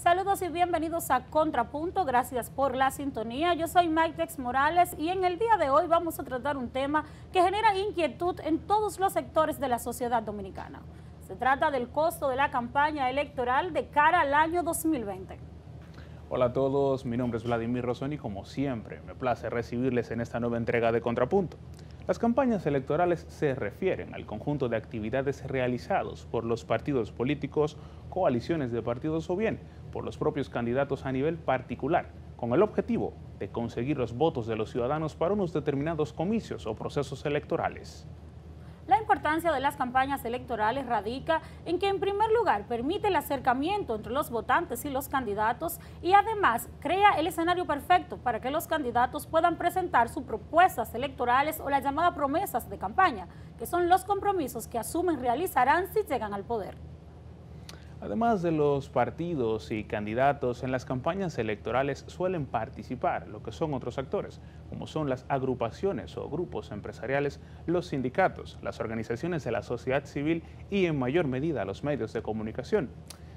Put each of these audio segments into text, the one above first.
Saludos y bienvenidos a Contrapunto, gracias por la sintonía. Yo soy Maitex Morales y en el día de hoy vamos a tratar un tema que genera inquietud en todos los sectores de la sociedad dominicana. Se trata del costo de la campaña electoral de cara al año 2020. Hola a todos, mi nombre es Vladimir Rosón y como siempre me place recibirles en esta nueva entrega de Contrapunto. Las campañas electorales se refieren al conjunto de actividades realizados por los partidos políticos, coaliciones de partidos o bien por los propios candidatos a nivel particular, con el objetivo de conseguir los votos de los ciudadanos para unos determinados comicios o procesos electorales. La importancia de las campañas electorales radica en que, en primer lugar, permite el acercamiento entre los votantes y los candidatos y además crea el escenario perfecto para que los candidatos puedan presentar sus propuestas electorales o las llamadas promesas de campaña, que son los compromisos que asumen realizarán si llegan al poder. Además de los partidos y candidatos, en las campañas electorales suelen participar lo que son otros actores, como son las agrupaciones o grupos empresariales, los sindicatos, las organizaciones de la sociedad civil y en mayor medida los medios de comunicación.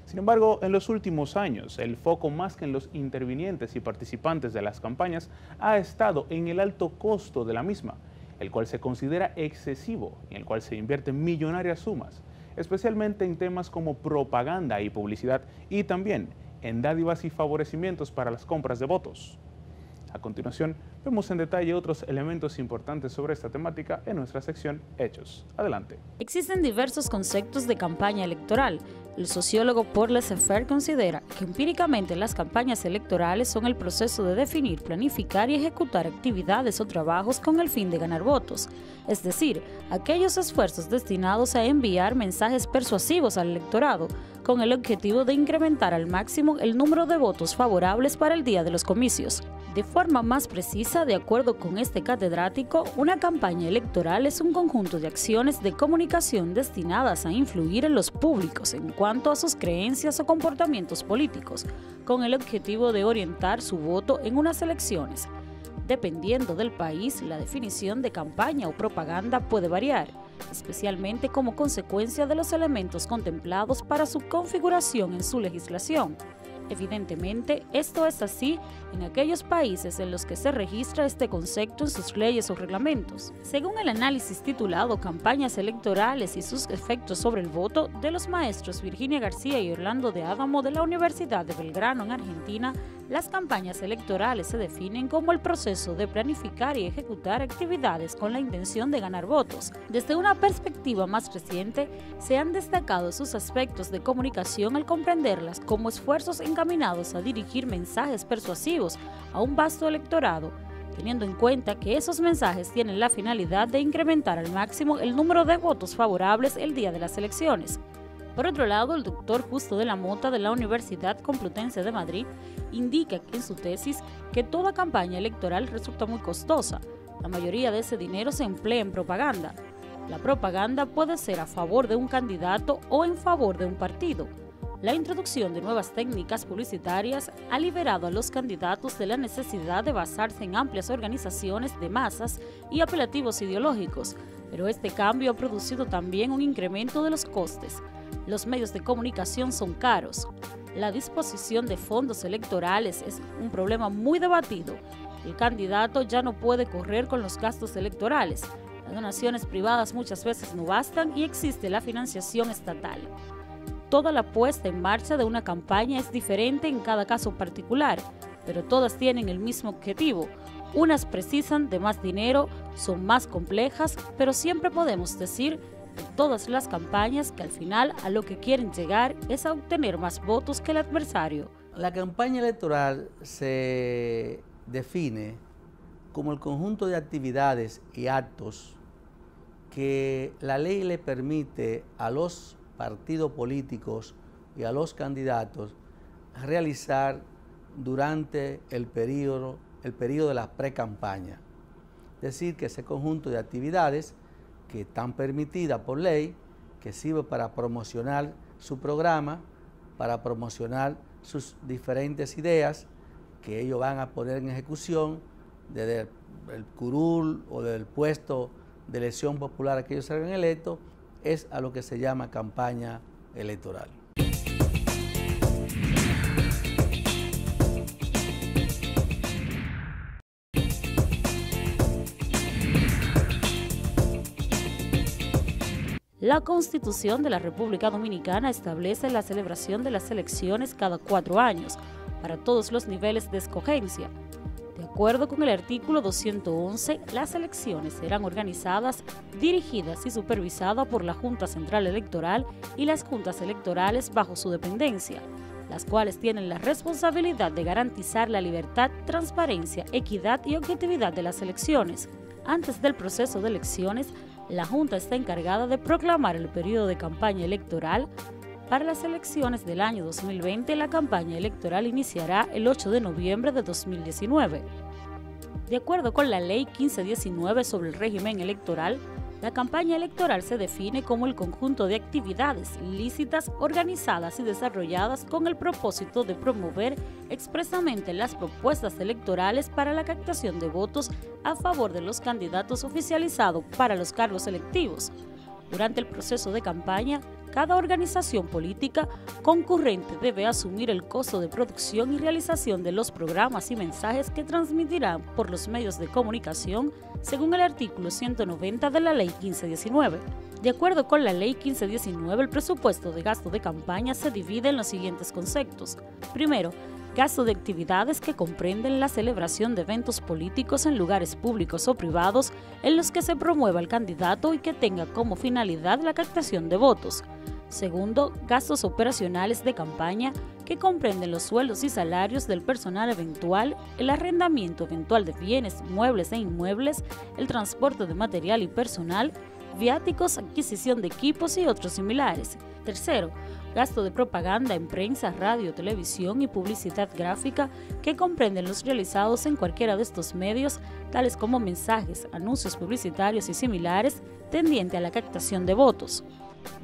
Sin embargo, en los últimos años, el foco más que en los intervinientes y participantes de las campañas ha estado en el alto costo de la misma, el cual se considera excesivo y en el cual se invierten millonarias sumas, especialmente en temas como propaganda y publicidad y también en dádivas y favorecimientos para las compras de votos. A continuación, vemos en detalle otros elementos importantes sobre esta temática en nuestra sección Hechos. Adelante. Existen diversos conceptos de campaña electoral. El sociólogo Paul Laissez-Faire considera que empíricamente las campañas electorales son el proceso de definir, planificar y ejecutar actividades o trabajos con el fin de ganar votos, es decir, aquellos esfuerzos destinados a enviar mensajes persuasivos al electorado, con el objetivo de incrementar al máximo el número de votos favorables para el día de los comicios. De forma más precisa, de acuerdo con este catedrático, una campaña electoral es un conjunto de acciones de comunicación destinadas a influir en los públicos en cuanto a sus creencias o comportamientos políticos, con el objetivo de orientar su voto en unas elecciones. Dependiendo del país, la definición de campaña o propaganda puede variar, especialmente como consecuencia de los elementos contemplados para su configuración en su legislación. Evidentemente, esto es así en aquellos países en los que se registra este concepto en sus leyes o reglamentos. Según el análisis titulado Campañas electorales y sus efectos sobre el voto, de los maestros Virginia García y Orlando de Adamo de la Universidad de Belgrano en Argentina, las campañas electorales se definen como el proceso de planificar y ejecutar actividades con la intención de ganar votos. Desde una perspectiva más reciente, se han destacado sus aspectos de comunicación al comprenderlas como esfuerzos encaminados a dirigir mensajes persuasivos a un vasto electorado, teniendo en cuenta que esos mensajes tienen la finalidad de incrementar al máximo el número de votos favorables el día de las elecciones. Por otro lado, el doctor Justo de la Mota de la Universidad Complutense de Madrid indica en su tesis que toda campaña electoral resulta muy costosa. La mayoría de ese dinero se emplea en propaganda. La propaganda puede ser a favor de un candidato o en favor de un partido. La introducción de nuevas técnicas publicitarias ha liberado a los candidatos de la necesidad de basarse en amplias organizaciones de masas y apelativos ideológicos, pero este cambio ha producido también un incremento de los costes. Los medios de comunicación son caros. La disposición de fondos electorales es un problema muy debatido. El candidato ya no puede correr con los gastos electorales. Las donaciones privadas muchas veces no bastan y existe la financiación estatal. Toda la puesta en marcha de una campaña es diferente en cada caso particular, pero todas tienen el mismo objetivo. Unas precisan de más dinero, son más complejas, pero siempre podemos decir de todas las campañas que al final a lo que quieren llegar es a obtener más votos que el adversario. La campaña electoral se define como el conjunto de actividades y actos que la ley le permite a los partidos políticos y a los candidatos realizar durante el periodo de la pre-campaña. Es decir, que ese conjunto de actividades que están permitidas por ley, que sirve para promocionar su programa, para promocionar sus diferentes ideas que ellos van a poner en ejecución desde el curul o del puesto de elección popular a que ellos salgan electos, es a lo que se llama campaña electoral. La Constitución de la República Dominicana establece la celebración de las elecciones cada 4 años, para todos los niveles de escogencia. De acuerdo con el artículo 211, las elecciones serán organizadas, dirigidas y supervisadas por la Junta Central Electoral y las juntas electorales bajo su dependencia, las cuales tienen la responsabilidad de garantizar la libertad, transparencia, equidad y objetividad de las elecciones. Antes del proceso de elecciones, la Junta está encargada de proclamar el periodo de campaña electoral. Para las elecciones del año 2020, la campaña electoral iniciará el 8 de noviembre de 2019. De acuerdo con la Ley 1519 sobre el régimen electoral, la campaña electoral se define como el conjunto de actividades lícitas organizadas y desarrolladas con el propósito de promover expresamente las propuestas electorales para la captación de votos a favor de los candidatos oficializados para los cargos electivos. Durante el proceso de campaña, cada organización política concurrente debe asumir el costo de producción y realización de los programas y mensajes que transmitirán por los medios de comunicación, según el artículo 190 de la Ley 1519. De acuerdo con la Ley 1519, el presupuesto de gasto de campaña se divide en los siguientes conceptos. Primero, gasto de actividades que comprenden la celebración de eventos políticos en lugares públicos o privados en los que se promueva el candidato y que tenga como finalidad la captación de votos. Segundo, gastos operacionales de campaña que comprenden los sueldos y salarios del personal eventual, el arrendamiento eventual de bienes, muebles e inmuebles, el transporte de material y personal, viáticos, adquisición de equipos y otros similares. Tercero, gasto de propaganda en prensa, radio, televisión y publicidad gráfica que comprenden los realizados en cualquiera de estos medios, tales como mensajes, anuncios publicitarios y similares, tendiente a la captación de votos.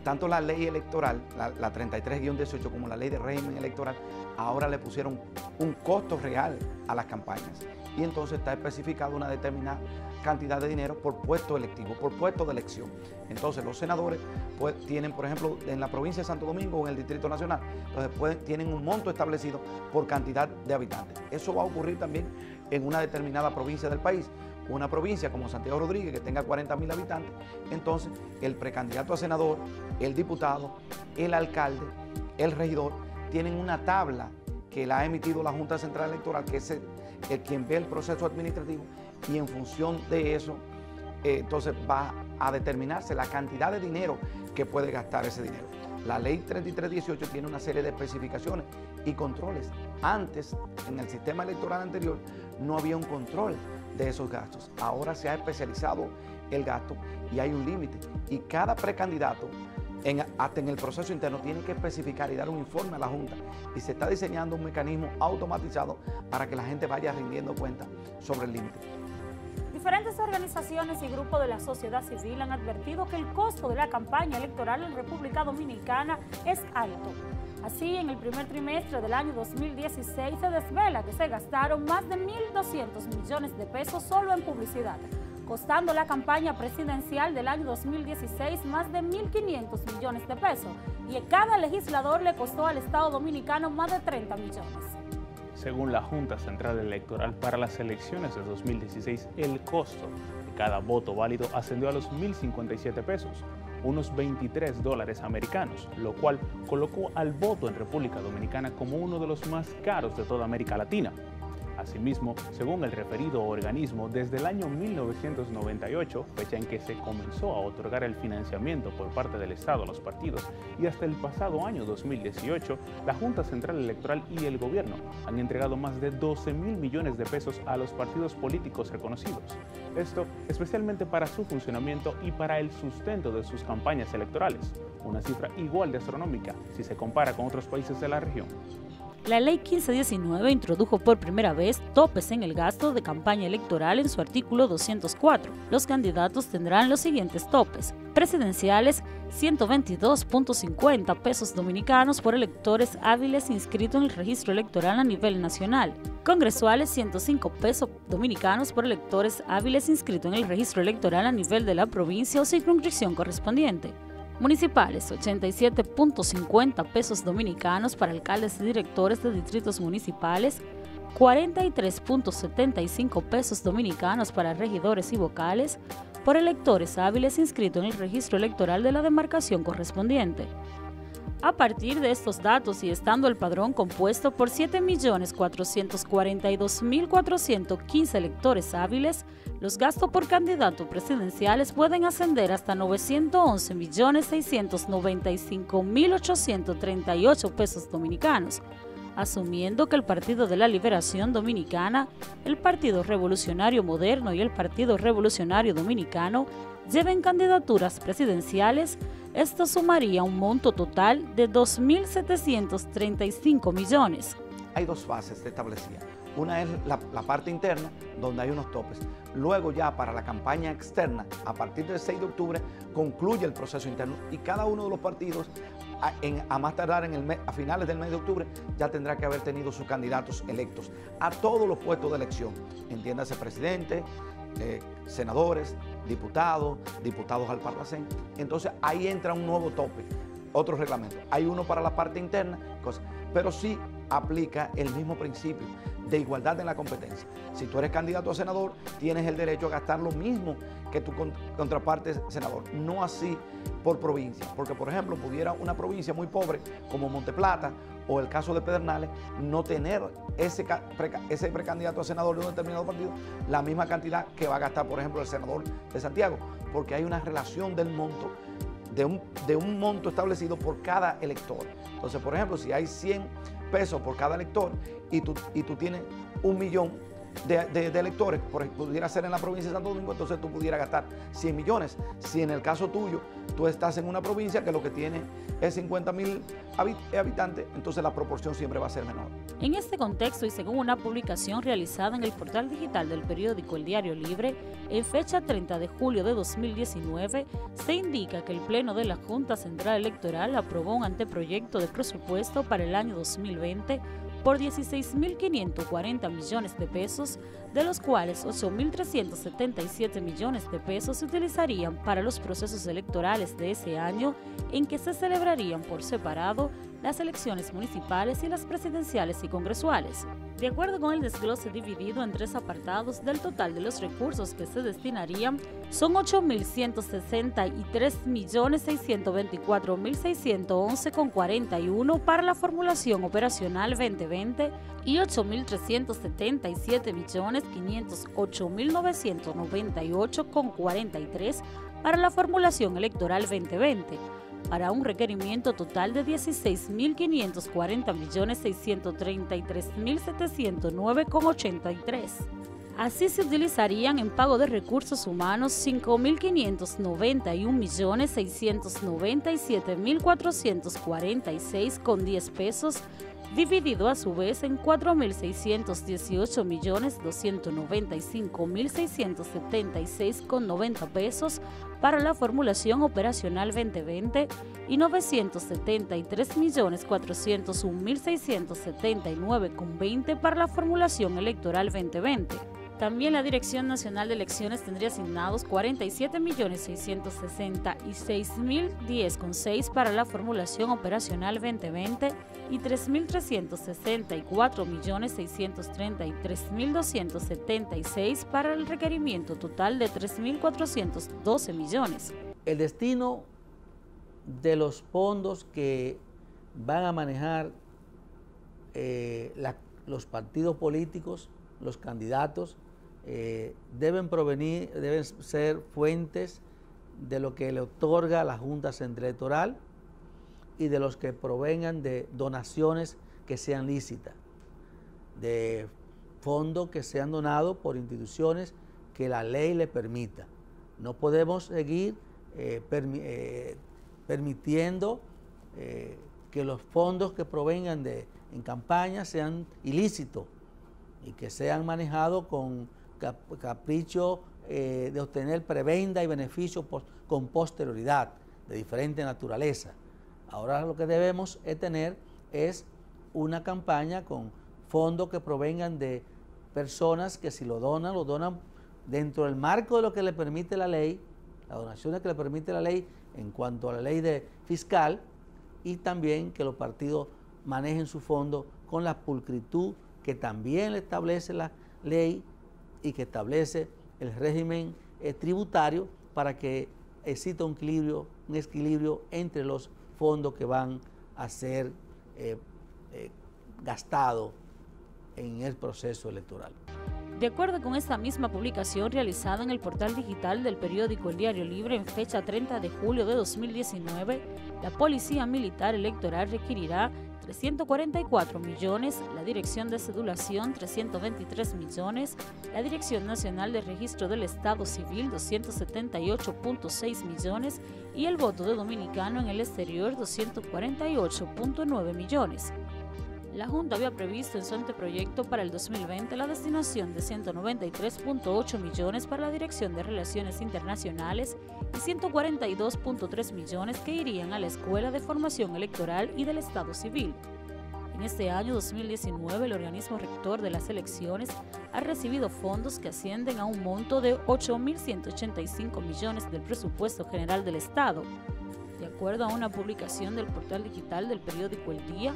Tanto la ley electoral, la 33-18, como la ley de régimen electoral, ahora le pusieron un costo real a las campañas. Y entonces está especificada una determinada cantidad de dinero por puesto electivo, por puesto de elección. Entonces los senadores tienen, por ejemplo, en la provincia de Santo Domingo o en el Distrito Nacional, entonces tienen un monto establecido por cantidad de habitantes. Eso va a ocurrir también en una determinada provincia del país. Una provincia como Santiago Rodríguez, que tenga 40.000 habitantes, entonces el precandidato a senador, el diputado, el alcalde, el regidor, tienen una tabla que la ha emitido la Junta Central Electoral, que es quien ve el proceso administrativo, y en función de eso, entonces va a determinarse la cantidad de dinero que puede gastar ese dinero. La ley 33-18 tiene una serie de especificaciones y controles. Antes, en el sistema electoral anterior, no había un control de esos gastos. Ahora se ha especializado el gasto y hay un límite. Y cada precandidato, hasta en el proceso interno, tiene que especificar y dar un informe a la Junta. Y se está diseñando un mecanismo automatizado para que la gente vaya rindiendo cuenta sobre el límite. Diferentes organizaciones y grupos de la sociedad civil han advertido que el costo de la campaña electoral en República Dominicana es alto. Así, en el primer trimestre del año 2016 se desvela que se gastaron más de 1.200 millones de pesos solo en publicidad, costando la campaña presidencial del año 2016 más de 1.500 millones de pesos, y a cada legislador le costó al Estado Dominicano más de 30 millones. Según la Junta Central Electoral, para las elecciones de 2016, el costo de cada voto válido ascendió a los 1.057 pesos, unos $23 americanos, lo cual colocó al voto en República Dominicana como uno de los más caros de toda América Latina. Asimismo, según el referido organismo, desde el año 1998, fecha en que se comenzó a otorgar el financiamiento por parte del Estado a los partidos, y hasta el pasado año 2018, la Junta Central Electoral y el gobierno han entregado más de 12.000 millones de pesos a los partidos políticos reconocidos. Esto especialmente para su funcionamiento y para el sustento de sus campañas electorales, una cifra igual de astronómica si se compara con otros países de la región. La Ley 1519 introdujo por primera vez topes en el gasto de campaña electoral en su artículo 204. Los candidatos tendrán los siguientes topes: presidenciales, 122.50 pesos dominicanos por electores hábiles inscritos en el registro electoral a nivel nacional; congresuales, 105 pesos dominicanos por electores hábiles inscritos en el registro electoral a nivel de la provincia o circunscripción correspondiente; municipales, 87.50 pesos dominicanos para alcaldes y directores de distritos municipales; 43.75 pesos dominicanos para regidores y vocales; por electores hábiles inscritos en el registro electoral de la demarcación correspondiente. A partir de estos datos y estando el padrón compuesto por 7.442.415 electores hábiles, los gastos por candidato presidenciales pueden ascender hasta 911.695.838 pesos dominicanos, asumiendo que el Partido de la Liberación Dominicana, el Partido Revolucionario Moderno y el Partido Revolucionario Dominicano lleven candidaturas presidenciales. Esto sumaría un monto total de 2.735 millones. Hay dos fases establecidas. Una es la parte interna, donde hay unos topes. Luego ya para la campaña externa, a partir del 6 de octubre, concluye el proceso interno y cada uno de los partidos, a más tardar a finales del mes de octubre, ya tendrá que haber tenido sus candidatos electos a todos los puestos de elección. Entiéndase presidente, senadores, diputados al Parlacén. Entonces ahí entra un nuevo tope, otro reglamento. Hay uno para la parte interna, pero sí aplica el mismo principio de igualdad en la competencia. Si tú eres candidato a senador, tienes el derecho a gastar lo mismo que tu contraparte senador, no así por provincia, porque por ejemplo pudiera una provincia muy pobre como Monteplata o el caso de Pedernales no tener ese precandidato a senador de un determinado partido la misma cantidad que va a gastar por ejemplo el senador de Santiago, porque hay una relación del monto de un monto establecido por cada elector. Entonces, por ejemplo, si hay 100 pesos por cada elector y tú tienes 1 millón de electores, pudiera ser en la provincia de Santo Domingo, entonces tú pudieras gastar 100 millones. Si en el caso tuyo, tú estás en una provincia que lo que tiene es 50.000 habitantes, entonces la proporción siempre va a ser menor. En este contexto y según una publicación realizada en el portal digital del periódico El Diario Libre, en fecha 30 de julio de 2019, se indica que el Pleno de la Junta Central Electoral aprobó un anteproyecto de presupuesto para el año 2020 por 16.540 millones de pesos, de los cuales 8.377 millones de pesos se utilizarían para los procesos electorales de ese año, en que se celebrarían por separado las elecciones municipales y las presidenciales y congresuales. De acuerdo con el desglose dividido en 3 apartados, del total de los recursos que se destinarían, son 8.163.624.611,41 para la formulación operacional 2020 y 8.377.508.998,43 para la formulación electoral 2020, para un requerimiento total de 16.540.633.709,83. Así se utilizarían en pago de recursos humanos 5.591.697.446,10 pesos, dividido a su vez en 4.618.295.676,90 pesos para la formulación operacional 2020 y 973.401.679,20 para la formulación electoral 2020. También la Dirección Nacional de Elecciones tendría asignados 47.666.010,6 para la formulación operacional 2020 y 3.374.633.276 para el requerimiento total de 3.412 millones. El destino de los fondos que van a manejar los partidos políticos, los candidatos, deben ser fuentes de lo que le otorga la Junta Central Electoral y de los que provengan de donaciones que sean lícitas, de fondos que sean donados por instituciones que la ley le permita. No podemos seguir permitiendo que los fondos que provengan en campaña sean ilícitos y que sean manejados con capricho de obtener prebenda y beneficios con posterioridad de diferente naturaleza. Ahora lo que debemos tener es una campaña con fondos que provengan de personas que si lo donan dentro del marco de lo que le permite la ley, las donaciones que le permite la ley en cuanto a la ley fiscal, y también que los partidos manejen su fondo con la pulcritud que también le establece la ley y que establece el régimen tributario para que exista un equilibrio entre los fondos que van a ser gastados en el proceso electoral. De acuerdo con esta misma publicación realizada en el portal digital del periódico El Diario Libre en fecha 30 de julio de 2019, la Policía Militar Electoral requerirá 344 millones, la Dirección de Cedulación 323 millones, la Dirección Nacional de Registro del Estado Civil 278.6 millones y el voto de dominicano en el exterior 248.9 millones. La Junta había previsto en su anteproyecto para el 2020 la destinación de 193.8 millones para la Dirección de Relaciones Internacionales y 142.3 millones que irían a la Escuela de Formación Electoral y del Estado Civil. En este año 2019, el organismo rector de las elecciones ha recibido fondos que ascienden a un monto de 8.185 millones del presupuesto general del Estado. De acuerdo a una publicación del portal digital del periódico El Día,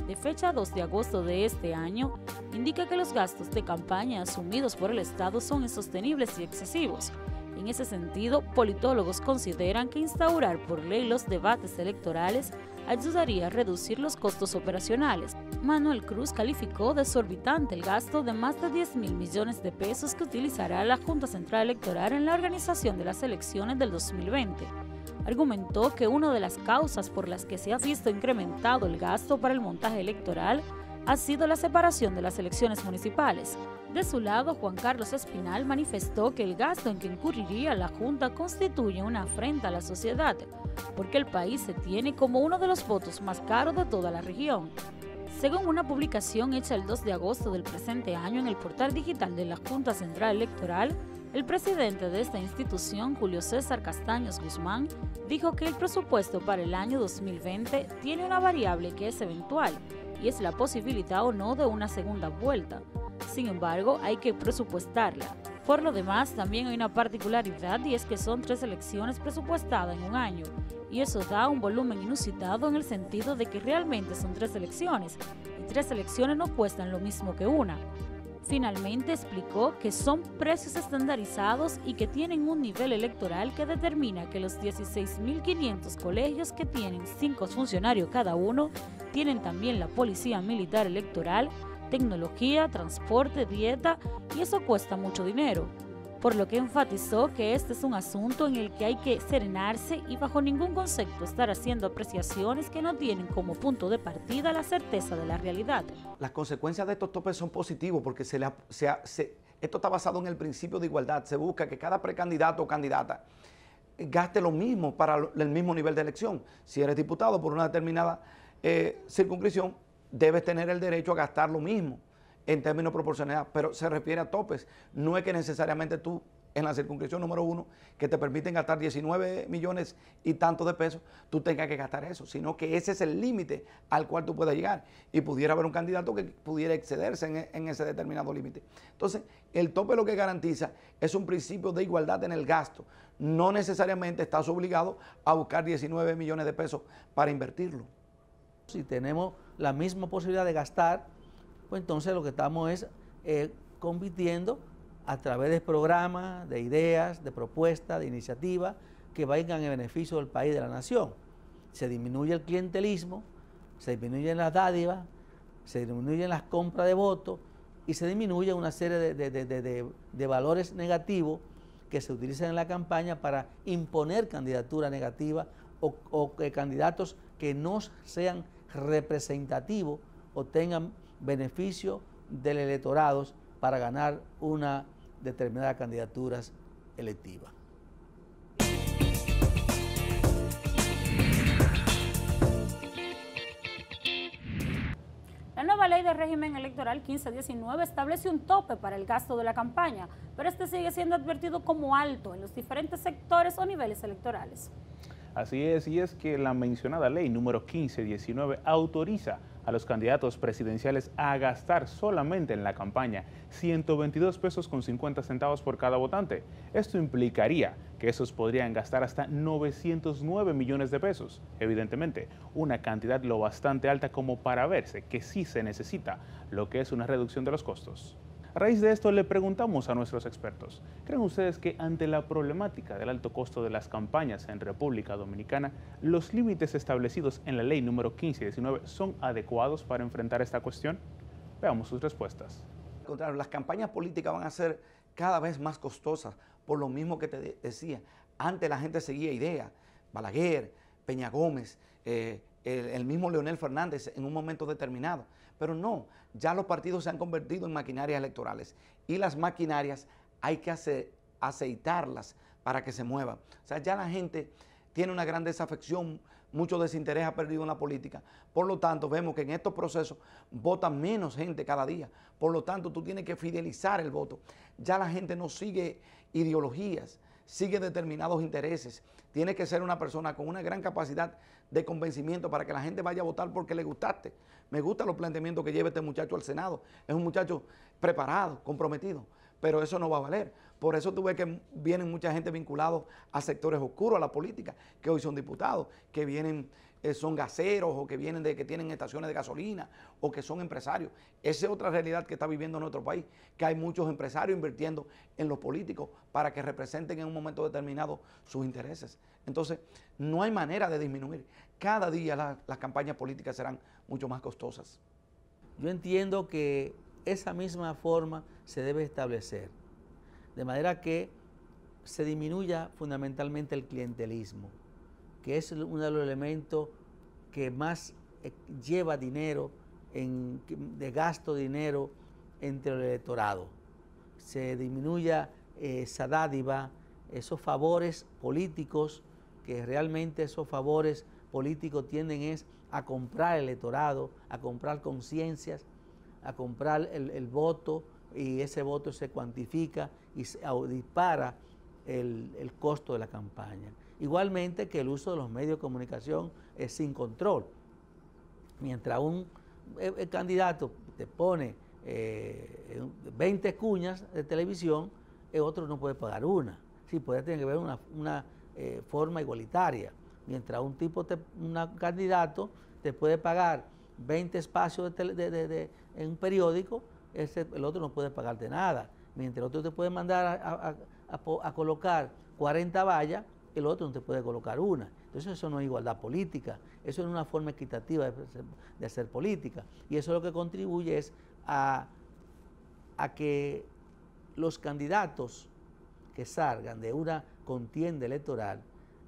de fecha 2 de agosto de este año, indica que los gastos de campaña asumidos por el Estado son insostenibles y excesivos. En ese sentido, politólogos consideran que instaurar por ley los debates electorales ayudaría a reducir los costos operacionales. Manuel Cruz calificó de exorbitante el gasto de más de 10.000 millones de pesos que utilizará la Junta Central Electoral en la organización de las elecciones del 2020. Argumentó que una de las causas por las que se ha visto incrementado el gasto para el montaje electoral ha sido la separación de las elecciones municipales. De su lado, Juan Carlos Espinal manifestó que el gasto en que incurriría la Junta constituye una afrenta a la sociedad, porque el país se tiene como uno de los votos más caros de toda la región. Según una publicación hecha el 2 de agosto del presente año en el portal digital de la Junta Central Electoral, el presidente de esta institución, Julio César Castaños Guzmán, dijo que el presupuesto para el año 2020 tiene una variable que es eventual, y es la posibilidad o no de una segunda vuelta. Sin embargo, hay que presupuestarla. Por lo demás, también hay una particularidad y es que son 3 elecciones presupuestadas en un año, y eso da un volumen inusitado en el sentido de que realmente son 3 elecciones, y 3 elecciones no cuestan lo mismo que una. Finalmente explicó que son precios estandarizados y que tienen un nivel electoral que determina que los 16.500 colegios que tienen 5 funcionarios cada uno tienen también la Policía Militar Electoral, tecnología, transporte, dieta, y eso cuesta mucho dinero. Por lo que enfatizó que este es un asunto en el que hay que serenarse y bajo ningún concepto estar haciendo apreciaciones que no tienen como punto de partida la certeza de la realidad. Las consecuencias de estos topes son positivos porque esto está basado en el principio de igualdad. Se busca que cada precandidato o candidata gaste lo mismo para el mismo nivel de elección. Si eres diputado por una determinada circunscripción, debes tener el derecho a gastar lo mismo en términos proporcionales, pero se refiere a topes. No es que necesariamente tú, en la circunscripción número 1, que te permiten gastar 19 millones y tantos de pesos, tú tengas que gastar eso, sino que ese es el límite al cual tú puedes llegar y pudiera haber un candidato que pudiera excederse en ese determinado límite. Entonces, el tope lo que garantiza es un principio de igualdad en el gasto. No necesariamente estás obligado a buscar 19 millones de pesos para invertirlo. Si tenemos la misma posibilidad de gastar, pues entonces lo que estamos es compitiendo a través de programas, de ideas, de propuestas, de iniciativas que vayan en beneficio del país y de la nación. Se disminuye el clientelismo, se disminuyen las dádivas, se disminuyen las compras de votos y se disminuye una serie de valores negativos que se utilizan en la campaña para imponer candidaturas negativas o candidatos que no sean representativos o tengan beneficio del electorado para ganar una determinada candidaturas electivas. La nueva ley de régimen electoral 1519 establece un tope para el gasto de la campaña, pero este sigue siendo advertido como alto en los diferentes sectores o niveles electorales. Así es, y es que la mencionada ley número 1519 autoriza a los candidatos presidenciales a gastar solamente en la campaña 122 pesos con 50 centavos por cada votante. Esto implicaría que esos podrían gastar hasta 909 millones de pesos. Evidentemente, una cantidad lo bastante alta como para verse que sí se necesita, lo que es una reducción de los costos. A raíz de esto le preguntamos a nuestros expertos, ¿creen ustedes que ante la problemática del alto costo de las campañas en República Dominicana, los límites establecidos en la ley número 1519 son adecuados para enfrentar esta cuestión? Veamos sus respuestas. Al contrario, las campañas políticas van a ser cada vez más costosas, por lo mismo que te decía. Antes la gente seguía ideas, Balaguer, Peña Gómez, el mismo Leonel Fernández en un momento determinado. Pero no, ya los partidos se han convertido en maquinarias electorales y las maquinarias hay que aceitarlas para que se muevan. O sea, ya la gente tiene una gran desafección, mucho desinterés ha perdido en la política. Por lo tanto, vemos que en estos procesos vota menos gente cada día. Por lo tanto, tú tienes que fidelizar el voto. Ya la gente no sigue ideologías, sigue determinados intereses. Tiene que ser una persona con una gran capacidad de convencimiento para que la gente vaya a votar porque le gustaste. Me gustan los planteamientos que lleva este muchacho al Senado. Es un muchacho preparado, comprometido, pero eso no va a valer. Por eso tú ves que vienen mucha gente vinculados a sectores oscuros, a la política, que hoy son diputados, que vienen, son gaseros, o que vienen de que tienen estaciones de gasolina, o que son empresarios. Esa es otra realidad que está viviendo nuestro país, que hay muchos empresarios invirtiendo en los políticos para que representen en un momento determinado sus intereses. Entonces, no hay manera de disminuir. Cada día las campañas políticas serán mucho más costosas. Yo entiendo que esa misma forma se debe establecer, de manera que se disminuya fundamentalmente el clientelismo, que es uno de los elementos que más lleva dinero, de gasto de dinero entre el electorado. Se disminuya esa dádiva, esos favores políticos, que realmente esos favores políticos tienden a comprar el electorado, a comprar conciencias, a comprar el voto, y ese voto se cuantifica y dispara el costo de la campaña. Igualmente que el uso de los medios de comunicación es sin control. Mientras el candidato te pone 20 cuñas de televisión, el otro no puede pagar una. Sí, puede tener que haber una forma igualitaria. Mientras un candidato te puede pagar 20 espacios en un periódico, el otro no puede pagarte nada. Mientras el otro te puede mandar a colocar 40 vallas, el otro no te puede colocar una. Entonces eso no es igualdad política, eso es una forma equitativa de hacer política. Y eso lo que contribuye es a que los candidatos que salgan de una contienda electoral,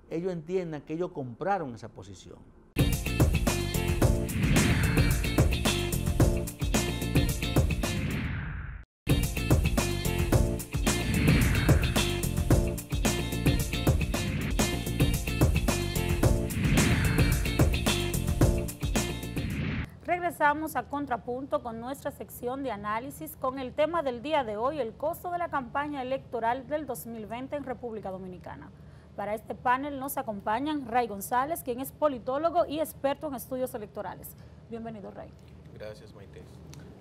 ellos entiendan que ellos compraron esa posición. Regresamos a Contrapunto con nuestra sección de análisis con el tema del día de hoy, el costo de la campaña electoral del 2020 en República Dominicana. Para este panel nos acompañan Ray González, quien es politólogo y experto en estudios electorales. Bienvenido, Ray. Gracias, Maite.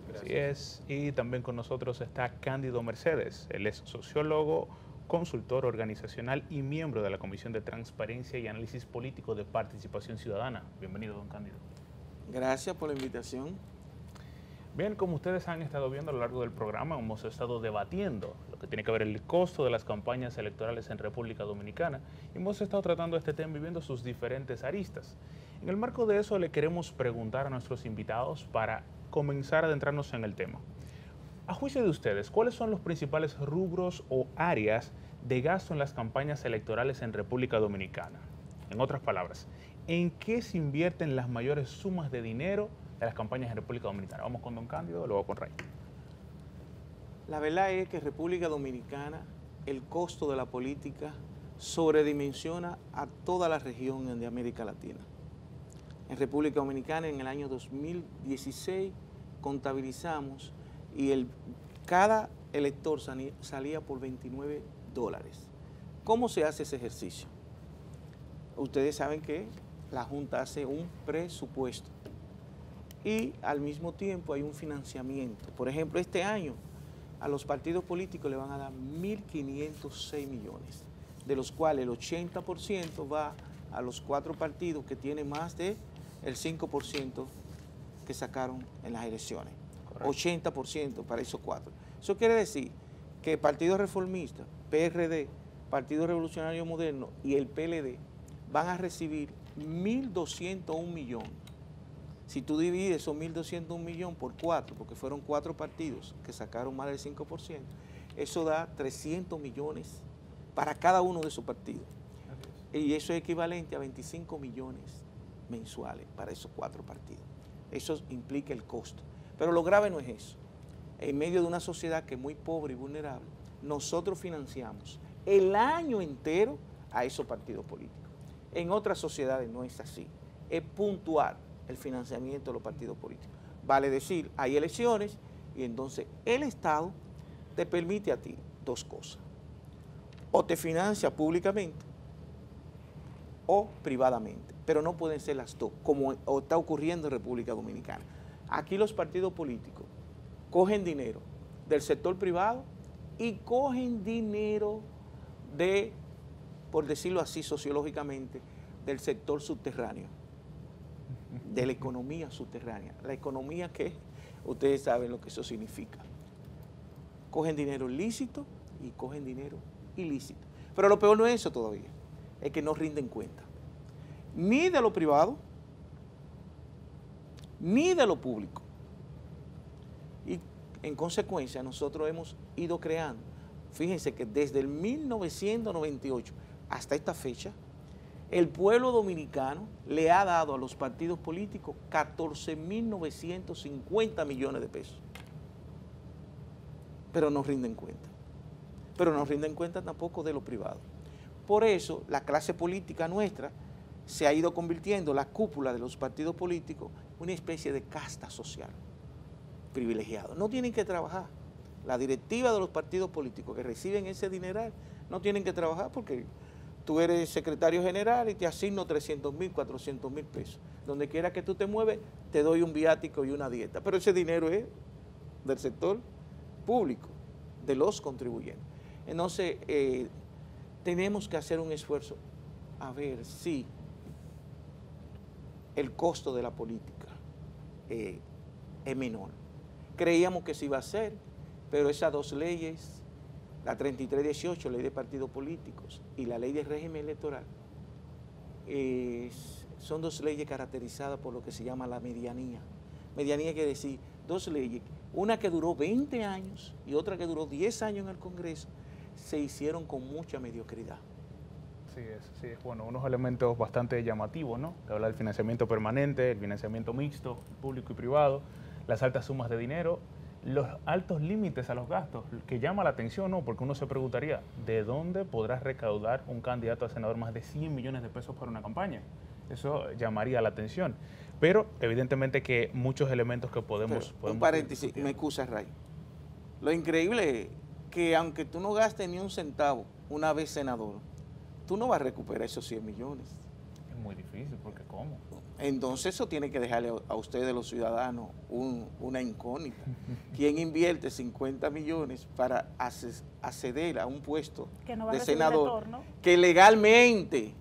Gracias. Así es, y también con nosotros está Cándido Mercedes. Él es sociólogo, consultor organizacional y miembro de la Comisión de Transparencia y Análisis Político de Participación Ciudadana. Bienvenido, don Cándido. Gracias por la invitación. Bien, como ustedes han estado viendo a lo largo del programa, hemos estado debatiendo lo que tiene que ver el costo de las campañas electorales en República Dominicana. Hemos estado tratando este tema y viendo sus diferentes aristas. En el marco de eso le queremos preguntar a nuestros invitados para comenzar a adentrarnos en el tema. A juicio de ustedes, ¿cuáles son los principales rubros o áreas de gasto en las campañas electorales en República Dominicana? En otras palabras, ¿en qué se invierten las mayores sumas de dinero de las campañas en República Dominicana? Vamos con don Cándido, luego con Ray. La verdad es que República Dominicana, el costo de la política sobredimensiona a toda la región de América Latina. En República Dominicana, en el año 2016, contabilizamos y cada elector salía por $29. ¿Cómo se hace ese ejercicio? Ustedes saben que la Junta hace un presupuesto y al mismo tiempo hay un financiamiento. Por ejemplo, este año a los partidos políticos le van a dar 1.506 millones, de los cuales el 80% va a los 4 partidos que tienen más del 5% que sacaron en las elecciones. Correcto. 80% para esos 4. Eso quiere decir que el Partido Reformista, PRD, Partido Revolucionario Moderno y el PLD van a recibir 1.201 millones. Si tú divides esos 1.201 millones por 4, porque fueron 4 partidos que sacaron más del 5%, eso da 300 millones para cada uno de esos partidos. Y eso es equivalente a 25 millones mensuales para esos 4 partidos. Eso implica el costo. Pero lo grave no es eso. En medio de una sociedad que es muy pobre y vulnerable, nosotros financiamos el año entero a esos partidos políticos. En otras sociedades no es así. Es puntual el financiamiento de los partidos políticos. Vale decir, hay elecciones y entonces el Estado te permite a ti 2 cosas. O te financia públicamente o privadamente, pero no pueden ser las dos, como está ocurriendo en República Dominicana. Aquí los partidos políticos cogen dinero del sector privado y cogen dinero de, por decirlo así sociológicamente, del sector subterráneo, de la economía subterránea. La economía que ustedes saben lo que eso significa. Cogen dinero lícito y cogen dinero ilícito. Pero lo peor no es eso todavía, es que no rinden cuenta, ni de lo privado, ni de lo público. Y en consecuencia nosotros hemos ido creando, fíjense que desde el 1998 hasta esta fecha, el pueblo dominicano le ha dado a los partidos políticos 14.950 millones de pesos. Pero no rinden cuenta. Pero no rinden cuenta tampoco de lo privado. Por eso la clase política nuestra se ha ido convirtiendo, la cúpula de los partidos políticos, una especie de casta social privilegiada. No tienen que trabajar. La directiva de los partidos políticos que reciben ese dineral no tienen que trabajar porque tú eres secretario general y te asigno 300.000, 400.000 pesos. Donde quiera que tú te mueves, te doy un viático y una dieta. Pero ese dinero es del sector público, de los contribuyentes. Entonces, tenemos que hacer un esfuerzo a ver si el costo de la política es menor. Creíamos que se iba a hacer, pero esas 2 leyes, la 3318, ley de partidos políticos, y la ley de régimen electoral, son 2 leyes caracterizadas por lo que se llama la medianía. Medianía quiere decir 2 leyes, una que duró 20 años y otra que duró 10 años en el Congreso, se hicieron con mucha mediocridad. Sí, bueno, unos elementos bastante llamativos, ¿no? Que habla del financiamiento permanente, el financiamiento mixto, público y privado, las altas sumas de dinero, los altos límites a los gastos, que llama la atención, ¿no? Porque uno se preguntaría, ¿de dónde podrá recaudar un candidato a senador más de 100 millones de pesos para una campaña? Eso llamaría la atención. Pero evidentemente que muchos elementos que podemos un paréntesis, me excusa, Ray. Lo increíble es que aunque tú no gastes ni un centavo una vez senador, tú no vas a recuperar esos 100 millones. Es muy difícil, porque ¿cómo? Entonces eso tiene que dejarle a ustedes los ciudadanos una incógnita. ¿Quién invierte 50 millones para acceder a un puesto de senador que legalmente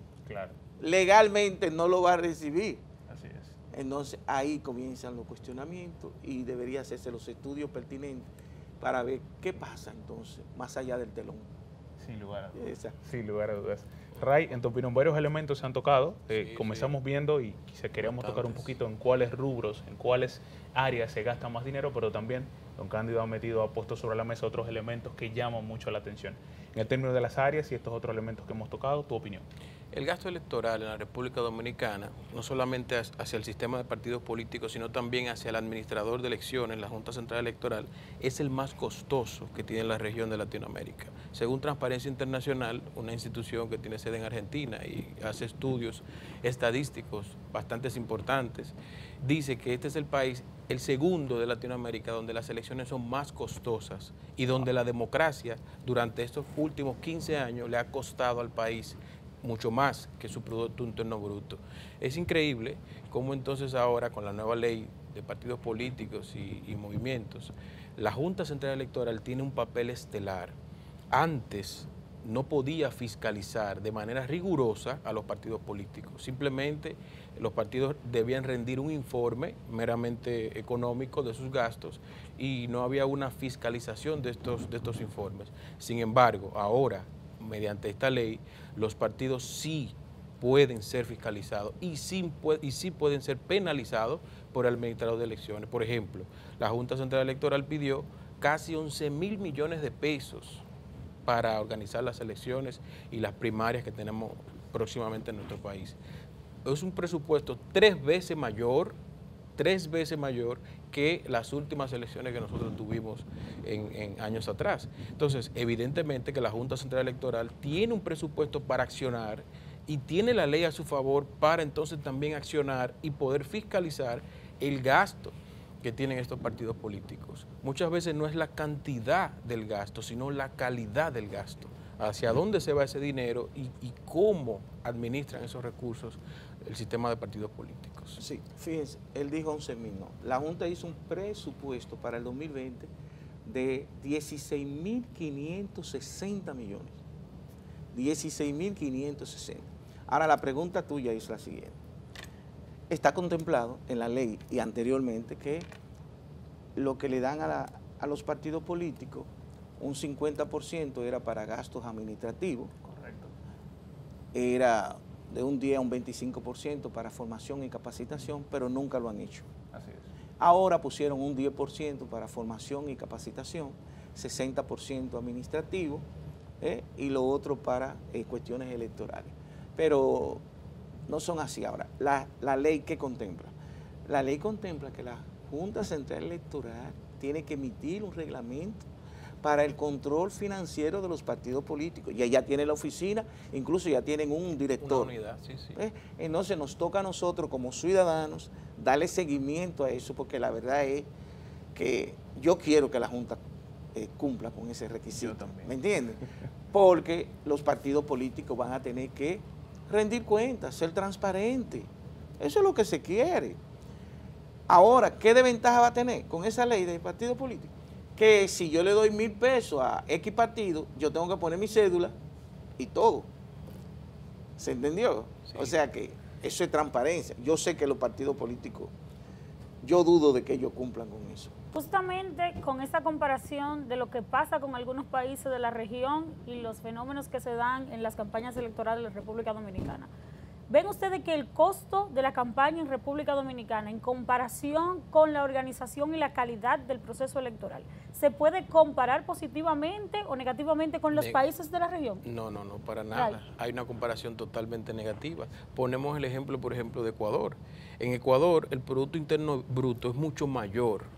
no lo va a recibir? Así es. Entonces ahí comienzan los cuestionamientos y debería hacerse los estudios pertinentes para ver qué pasa entonces más allá del telón. Sin lugar a dudas. Sin lugar a dudas. Ray, en tu opinión, varios elementos se han tocado. Comenzamos viendo y queríamos tocar un poquito en cuáles rubros, en cuáles áreas se gasta más dinero, pero también don Cándido ha puesto sobre la mesa otros elementos que llaman mucho la atención. En el término de las áreas y estos otros elementos que hemos tocado, tu opinión. El gasto electoral en la República Dominicana, no solamente hacia el sistema de partidos políticos, sino también hacia el administrador de elecciones, la Junta Central Electoral, es el más costoso que tiene la región de Latinoamérica. Según Transparencia Internacional, una institución que tiene sede en Argentina y hace estudios estadísticos bastante importantes, dice que este es el país, el segundo de Latinoamérica, donde las elecciones son más costosas y donde la democracia durante estos últimos 15 años le ha costado al país mucho más que su Producto Interno Bruto. Es increíble cómo entonces ahora con la nueva ley de partidos políticos y movimientos, la Junta Central Electoral tiene un papel estelar. Antes no podía fiscalizar de manera rigurosa a los partidos políticos. Simplemente los partidos debían rendir un informe meramente económico de sus gastos y no había una fiscalización de estos informes. Sin embargo, ahora, mediante esta ley, los partidos sí pueden ser fiscalizados y sí pueden ser penalizados por el administrador de elecciones. Por ejemplo, la Junta Central Electoral pidió casi 11.000 millones de pesos para organizar las elecciones y las primarias que tenemos próximamente en nuestro país. Es un presupuesto 3 veces mayor que las últimas elecciones que nosotros tuvimos en años atrás. Entonces, evidentemente que la Junta Central Electoral tiene un presupuesto para accionar y tiene la ley a su favor para entonces también accionar y poder fiscalizar el gasto que tienen estos partidos políticos. Muchas veces no es la cantidad del gasto, sino la calidad del gasto. Hacia dónde se va ese dinero y cómo administran esos recursos el sistema de partidos políticos. Sí, fíjense, él dijo 11.000, no. La Junta hizo un presupuesto para el 2020 de 16.560 millones. 16.560. Ahora la pregunta tuya es la siguiente. Está contemplado en la ley y anteriormente que lo que le dan a los partidos políticos, un 50% era para gastos administrativos. Correcto. Era de un día un 25% para formación y capacitación, pero nunca lo han hecho. Así es. Ahora pusieron un 10% para formación y capacitación, 60% administrativo y lo otro para cuestiones electorales. Pero no son así ahora. La ley, ¿qué contempla? La ley contempla que la Junta Central Electoral tiene que emitir un reglamento para el control financiero de los partidos políticos. Y ya tiene la oficina, incluso ya tienen un director. Una unidad, sí, sí. Entonces nos toca a nosotros como ciudadanos darle seguimiento a eso, porque la verdad es que yo quiero que la Junta cumpla con ese requisito. Yo también. ¿Me entiendes? Porque los partidos políticos van a tener que rendir cuentas, ser transparentes. Eso es lo que se quiere. Ahora, ¿qué desventaja va a tener con esa ley de partido político? Que si yo le doy 1.000 pesos a X partido, yo tengo que poner mi cédula y todo. ¿Se entendió? Sí. O sea que eso es transparencia. Yo sé que los partidos políticos, yo dudo de que ellos cumplan con eso. Justamente con esta comparación de lo que pasa con algunos países de la región y los fenómenos que se dan en las campañas electorales de la República Dominicana, ¿ven ustedes que el costo de la campaña en República Dominicana en comparación con la organización y la calidad del proceso electoral se puede comparar positivamente o negativamente con los países de la región? No, para nada. Hay una comparación totalmente negativa. Ponemos el ejemplo, por ejemplo, de Ecuador. En Ecuador el Producto Interno Bruto es mucho mayor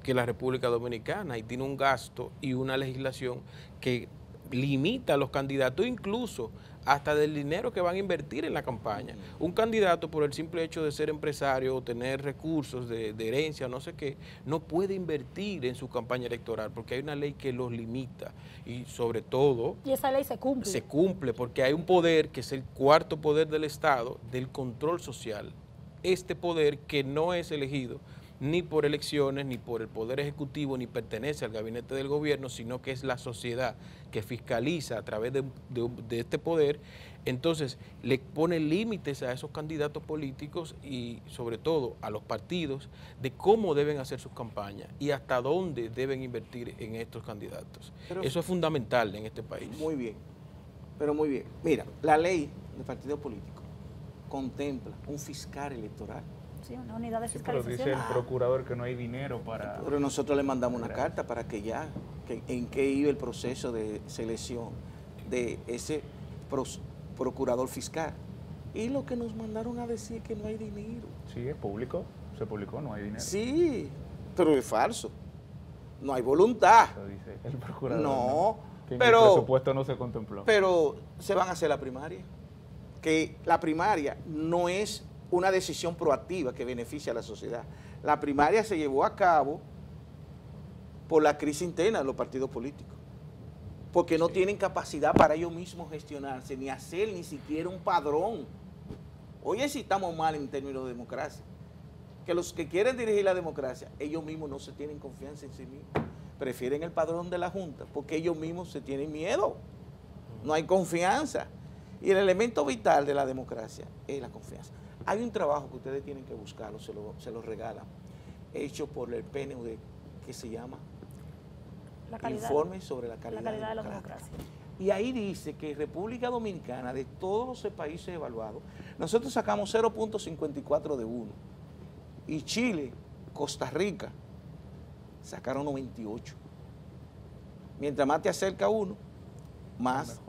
que la República Dominicana y tiene un gasto y una legislación que limita a los candidatos incluso hasta del dinero que van a invertir en la campaña. Un candidato, por el simple hecho de ser empresario o tener recursos de herencia o no sé qué, no puede invertir en su campaña electoral porque hay una ley que los limita y sobre todo... Y esa ley se cumple. Se cumple porque hay un poder que es el cuarto poder del Estado, del control social. Este poder que no es elegido ni por elecciones, ni por el Poder Ejecutivo, ni pertenece al gabinete del gobierno, sino que es la sociedad que fiscaliza a través de este poder, entonces le pone límites a esos candidatos políticos y sobre todo a los partidos de cómo deben hacer sus campañas y hasta dónde deben invertir en estos candidatos. Pero eso es fundamental en este país. Muy bien, pero muy bien. Mira, la ley de partido político contempla un fiscal electoral. Sí, una unidad de Sí, pero fiscalización. dice el procurador que no hay dinero para... Pero nosotros le mandamos una carta para que en qué iba el proceso de selección de ese procurador fiscal. Y lo que nos mandaron a decir que no hay dinero. Sí, es público, se publicó, no hay dinero. Sí, pero es falso. No hay voluntad. Eso dice el procurador. No, Que en pero... el presupuesto no se contempló. Pero se van a hacer la primaria. Que la primaria no es una decisión proactiva que beneficia a la sociedad. La primaria se llevó a cabo por la crisis interna de los partidos políticos, porque no tienen capacidad para ellos mismos gestionarse, ni hacer ni siquiera un padrón. Oye, si estamos mal en términos de democracia, que los que quieren dirigir la democracia, ellos mismos no se tienen confianza en sí mismos, prefieren el padrón de la Junta, porque ellos mismos se tienen miedo. no hay confianza. Y el elemento vital de la democracia es la confianza. Hay un trabajo que ustedes tienen que buscarlo, se lo regalan, hecho por el PNUD, que se llama Informe sobre la calidad de la democracia. Y ahí dice que República Dominicana, de todos los países evaluados, nosotros sacamos 0.54 de 1. Y Chile, Costa Rica, sacaron 98. Mientras más te acerca uno, más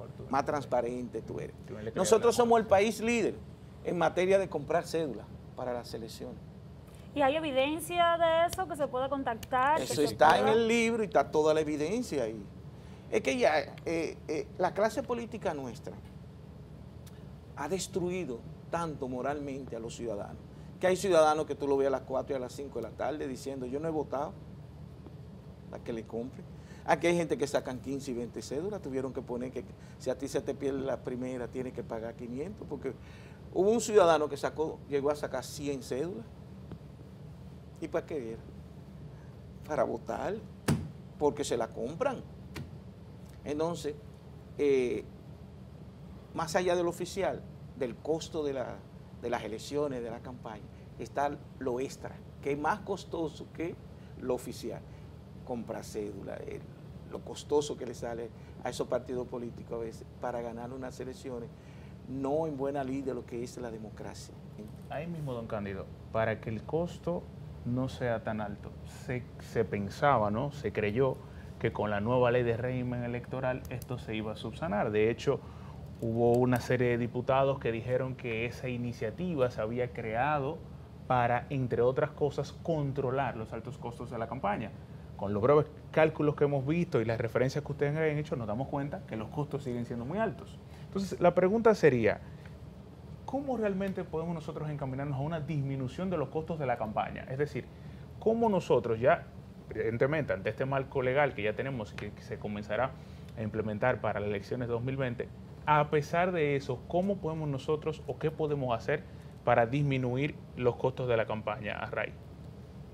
transparente tú eres. Nosotros somos el país líder en materia de comprar cédulas para las elecciones. ¿Y hay evidencia de eso que se puede contactar? Eso está en el libro y está toda la evidencia ahí. Es que ya la clase política nuestra ha destruido tanto moralmente a los ciudadanos, que hay ciudadanos que tú lo ves a las 4 y a las 5 de la tarde diciendo yo no he votado para que le compre. Aquí hay gente que sacan 15 y 20 cédulas, tuvieron que poner que si a ti se te pierde la primera tienes que pagar 500, porque hubo un ciudadano que llegó a sacar 100 cédulas. ¿Y para qué era? Para votar, porque se la compran. Entonces, más allá del oficial, del costo de las elecciones, de la campaña, está lo extra, que es más costoso que lo oficial. Comprar cédula, lo costoso que le sale a esos partidos políticos a veces para ganar unas elecciones, no en buena lid de lo que es la democracia. Ahí mismo, don Cándido, para que el costo no sea tan alto, se pensaba, ¿no? Se creyó que con la nueva ley de régimen electoral esto se iba a subsanar. De hecho, hubo una serie de diputados que dijeron que esa iniciativa se había creado para, entre otras cosas, controlar los altos costos de la campaña. Con los breves cálculos que hemos visto y las referencias que ustedes han hecho, nos damos cuenta que los costos siguen siendo muy altos. Entonces, la pregunta sería, ¿cómo realmente podemos nosotros encaminarnos a una disminución de los costos de la campaña? Es decir, ¿cómo nosotros ya, evidentemente, ante este marco legal que ya tenemos y que se comenzará a implementar para las elecciones de 2020, a pesar de eso, ¿cómo podemos nosotros o qué podemos hacer para disminuir los costos de la campaña, Array?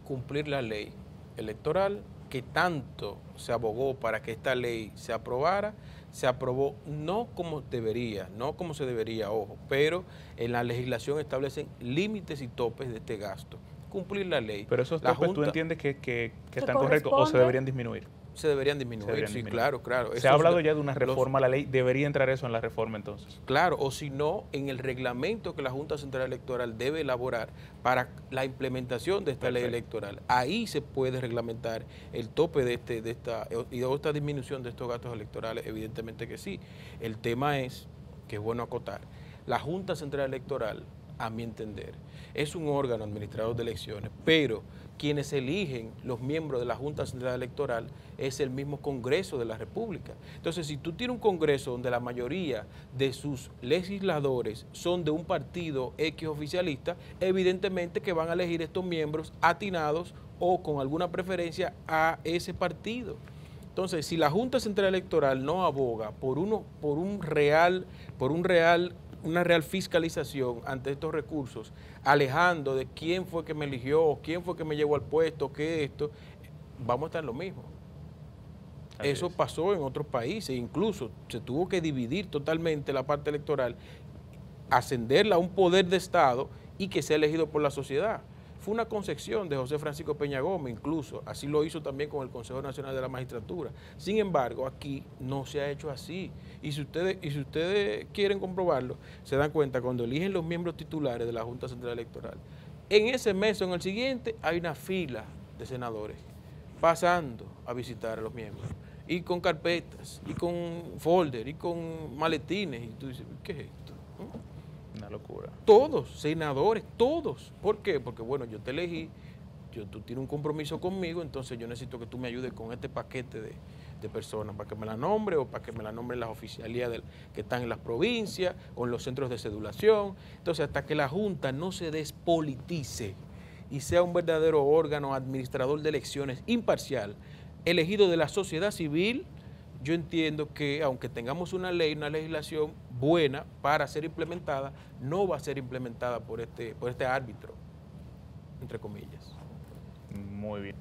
Cumplir la ley electoral que tanto se abogó para que esta ley se aprobara, se aprobó no como debería, no como se debería, ojo, pero en la legislación establecen límites y topes de este gasto. Cumplir la ley. Pero esos topes, ¿tú entiendes que están correctos o se deberían disminuir? Se deberían disminuir, sí, claro. Se ha hablado ya de una reforma a la ley, ¿debería entrar eso en la reforma entonces? Claro, o si no, en el reglamento que la Junta Central Electoral debe elaborar para la implementación de esta ley electoral. Ahí se puede reglamentar el tope de esta disminución de estos gastos electorales, evidentemente que sí. El tema es, que es bueno acotar, la Junta Central Electoral, a mi entender, es un órgano administrador de elecciones, pero quienes eligen los miembros de la Junta Central Electoral es el mismo Congreso de la República. Entonces, si tú tienes un Congreso donde la mayoría de sus legisladores son de un partido X oficialista, evidentemente que van a elegir estos miembros atinados o con alguna preferencia a ese partido. Entonces, si la Junta Central Electoral no aboga por una real fiscalización ante estos recursos, alejando de quién fue que me eligió, quién fue que me llevó al puesto, qué esto, vamos a estar en lo mismo. Eso pasó en otros países, incluso se tuvo que dividir totalmente la parte electoral, ascenderla a un poder de Estado y que sea elegido por la sociedad. Fue una concepción de José Francisco Peña Gómez, incluso, así lo hizo también con el Consejo Nacional de la Magistratura. Sin embargo, aquí no se ha hecho así. Y si ustedes quieren comprobarlo, se dan cuenta cuando eligen los miembros titulares de la Junta Central Electoral. En ese mes o en el siguiente hay una fila de senadores pasando a visitar a los miembros. Y con carpetas, y con folder, y con maletines. Y tú dices, ¿qué es esto? Una locura. Todos, senadores, todos. ¿Por qué? Porque bueno, yo te elegí, tú tienes un compromiso conmigo, entonces yo necesito que tú me ayudes con este paquete de personas, para que me la nombre o para que me la nombren las oficialías que están en las provincias o en los centros de cedulación. Entonces, hasta que la Junta no se despolitice y sea un verdadero órgano administrador de elecciones imparcial, elegido de la sociedad civil, yo entiendo que aunque tengamos una ley, una legislación buena para ser implementada, no va a ser implementada por este árbitro, entre comillas. Muy bien.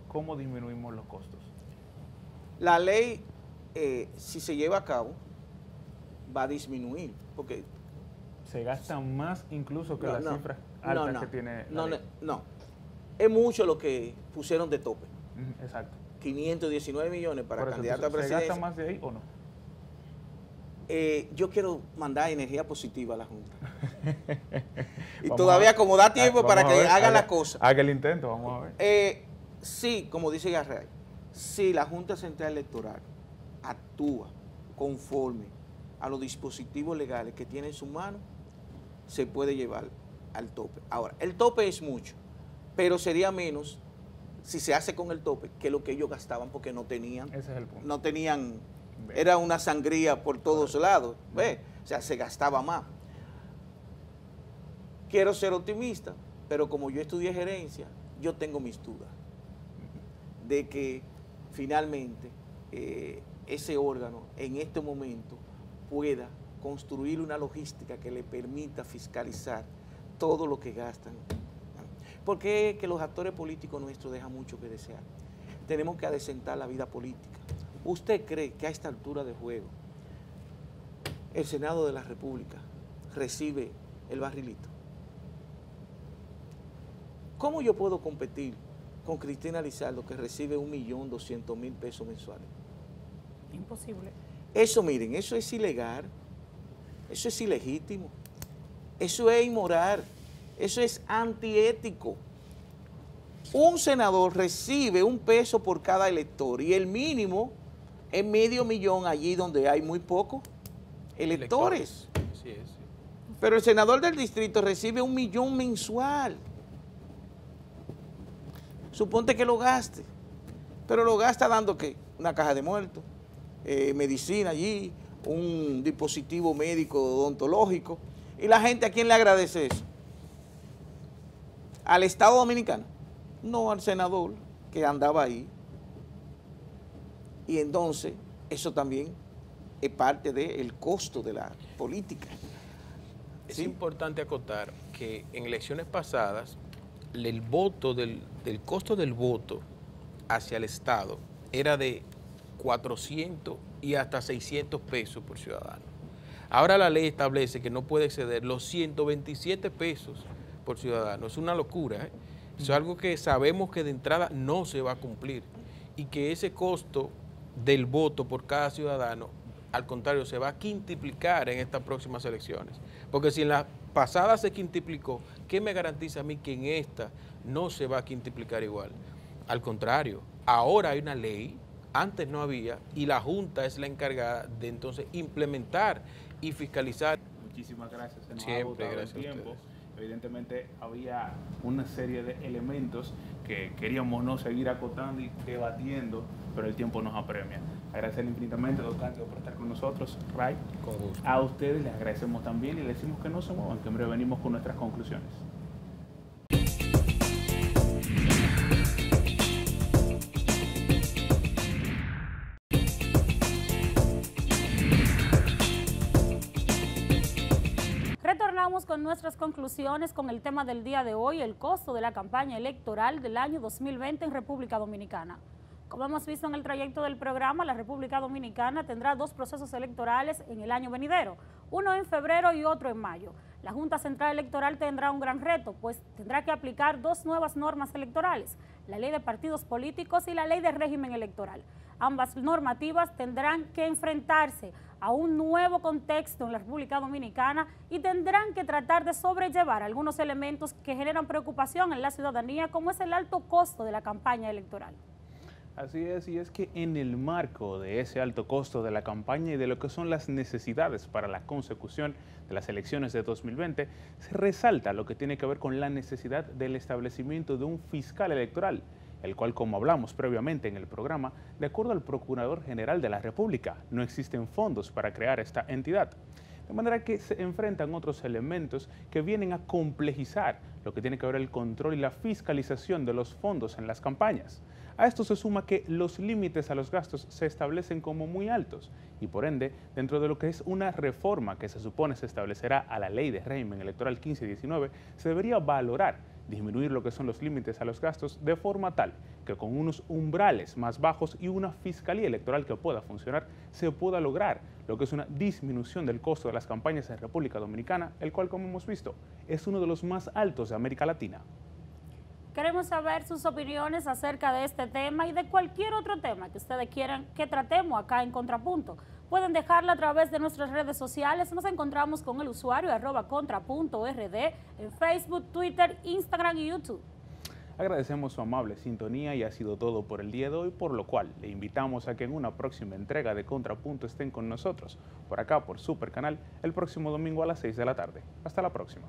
¿Cómo disminuimos los costos? La ley, si se lleva a cabo, va a disminuir, porque Se gasta más incluso que las cifras altas que tiene la ley. No, es mucho lo que pusieron de tope. Exacto. 519 millones para candidato a ¿Se presidencia. gasta más de ahí o no? Yo quiero mandar energía positiva a la Junta. Y Vamos todavía como da tiempo para que hagan las cosas. Haga el intento, vamos a ver. Sí, como dice Garray, si la Junta Central Electoral actúa conforme a los dispositivos legales que tiene en su mano, se puede llevar al tope. Ahora, el tope es mucho, pero sería menos si se hace con el tope que lo que ellos gastaban porque no tenían. Ese es el punto. No tenían, era una sangría por todos lados, ¿ves? O sea, se gastaba más. Quiero ser optimista, pero como yo estudié gerencia, yo tengo mis dudas de que finalmente ese órgano en este momento pueda construir una logística que le permita fiscalizar todo lo que gastan. Porque es que los actores políticos nuestros dejan mucho que desear. Tenemos que adecentar la vida política. ¿Usted cree que a esta altura de juego el Senado de la República recibe el barrilito? ¿Cómo yo puedo competir con Cristina Lizardo, que recibe 1.200.000 pesos mensuales? Imposible. Eso, miren, eso es ilegal, eso es ilegítimo, eso es inmoral, eso es antiético. Un senador recibe $1 por cada elector y el mínimo es $500,000 allí donde hay muy pocos electores. Sí, sí. Pero el senador del distrito recibe $1 millón mensual. Suponte que lo gaste, pero lo gasta dando ¿qué? Una caja de muertos, medicina allí, un dispositivo médico odontológico. ¿Y la gente a quién le agradece eso? ¿Al Estado Dominicano? No, al senador que andaba ahí. Y entonces, eso también es parte del costo de la política. Es ¿Sí? importante acotar que en elecciones pasadas, el voto del costo del voto hacia el Estado era de 400 y hasta 600 pesos por ciudadano. Ahora la ley establece que no puede exceder los 127 pesos por ciudadano. Es una locura, ¿eh? Eso es algo que sabemos que de entrada no se va a cumplir y que ese costo del voto por cada ciudadano, al contrario, se va a quintuplicar en estas próximas elecciones. Porque si en las pasadas se quintuplicó, ¿qué me garantiza a mí que en esta no se va a quintuplicar igual? Al contrario, ahora hay una ley, antes no había, y la Junta es la encargada de entonces implementar y fiscalizar. Muchísimas gracias. Se nos ha Siempre, agotado el gracias a tiempo. ustedes. Evidentemente había una serie de elementos que queríamos no seguir acotando y debatiendo, pero el tiempo nos apremia. Agradecerle infinitamente, don Cándido, por estar con nosotros. Ray, Con gusto. a ustedes les agradecemos también y les decimos que no se muevan, que en breve venimos con nuestras conclusiones. Retornamos con nuestras conclusiones con el tema del día de hoy, el costo de la campaña electoral del año 2020 en República Dominicana. Como hemos visto en el trayecto del programa, la República Dominicana tendrá 2 procesos electorales en el año venidero, uno en febrero y otro en mayo. La Junta Central Electoral tendrá un gran reto, pues tendrá que aplicar 2 nuevas normas electorales, la Ley de Partidos Políticos y la Ley de Régimen Electoral. Ambas normativas tendrán que enfrentarse a un nuevo contexto en la República Dominicana y tendrán que tratar de sobrellevar algunos elementos que generan preocupación en la ciudadanía, como es el alto costo de la campaña electoral. Así es, y es que en el marco de ese alto costo de la campaña y de lo que son las necesidades para la consecución de las elecciones de 2020, se resalta lo que tiene que ver con la necesidad del establecimiento de un fiscal electoral, el cual, como hablamos previamente en el programa, de acuerdo al Procurador General de la República, no existen fondos para crear esta entidad. De manera que se enfrentan otros elementos que vienen a complejizar lo que tiene que ver el control y la fiscalización de los fondos en las campañas. A esto se suma que los límites a los gastos se establecen como muy altos y por ende, dentro de lo que es una reforma que se supone se establecerá a la ley de régimen electoral 1519, se debería valorar disminuir lo que son los límites a los gastos de forma tal que con unos umbrales más bajos y una fiscalía electoral que pueda funcionar, se pueda lograr lo que es una disminución del costo de las campañas en República Dominicana, el cual, como hemos visto, es uno de los más altos de América Latina. Queremos saber sus opiniones acerca de este tema y de cualquier otro tema que ustedes quieran que tratemos acá en Contrapunto. Pueden dejarla a través de nuestras redes sociales. Nos encontramos con el usuario @contrapunto.rd en Facebook, Twitter, Instagram y YouTube. Agradecemos su amable sintonía y ha sido todo por el día de hoy, por lo cual le invitamos a que en una próxima entrega de Contrapunto estén con nosotros, por acá por Super Canal, el próximo domingo a las 6 de la tarde. Hasta la próxima.